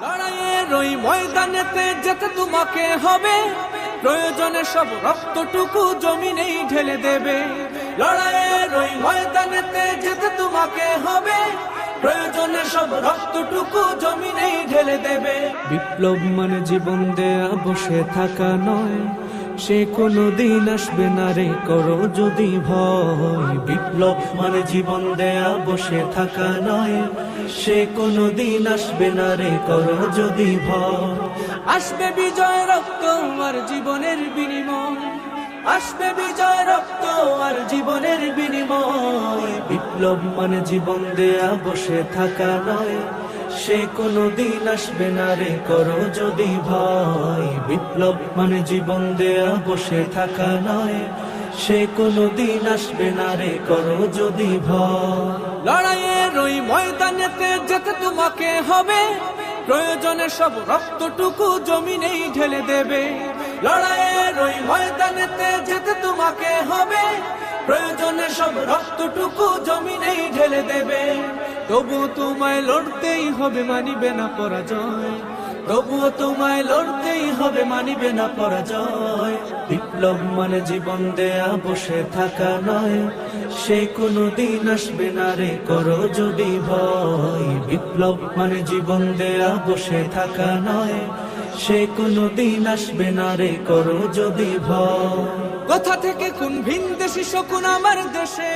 লড়াইয়ের ওই ময়দানেতে যেতে তোমাকে হবে, প্রয়োজনে সব রক্তটুকু জমিনেই ঢেলে দেবে। লড়াইয়ের ওই ময়দানেতে যেতে তোমাকে হবে, প্রয়োজনে সব রক্তটুকু জমিনেই ঢেলে দেবে। বিপ্লব মানে জীবন দেয়া বসে থাকা নয়, সে কোনো দিন আসবে না রে করো যদি ভয়। বিপ্লব মানে জীবন দেয়া বসে থাকা নয়, সে কোনো দিন আসবে না রে করো যদি ভয়। আসবে বিজয় রক্ত আর জীবনের বিনিময়, আসবে বিজয় রক্ত আর জীবনের বিনিময়। বিপ্লব মানে জীবন দেয়া বসে থাকা নয়, সে কোনো দিন আসবে না রে করো যদি ভয়। বিপ্লব মানে জীবন দেয়া বসে থাকা নয়, সে কোনো দিন আসবে না রে করো যদি ভয়। লড়াইয়ের ওই ময়দানেতে যেতে তোমাকে হবে, প্রয়োজনে সব রক্তটুকু জমিনেই ঢেলে দেবে। লড়াইয়ের ওই ময়দানেতে যেতে তোমাকে হবে, প্রয়োজনে সব রক্তটুকু জমিনেই ঢেলে দেবে। তবুও তোমায় লড়তেই হবে, মানিবে না পরাজয়। তবুও তোমায় লড়তেই হবে, মানিবে না পরাজয়। বিপ্লব মানে জীবন দেয়া বসে থাকা নয়, সে কোনো দিন আসবে না রে করো যদি ভয়। বিপ্লব মানে জীবন দেয়া বসে থাকা নয়, সে কোনো দিন আসবে না রে করো যদি ভয়। কোথা থেকে কোন ভিনদেশী শকুন আমার দেশে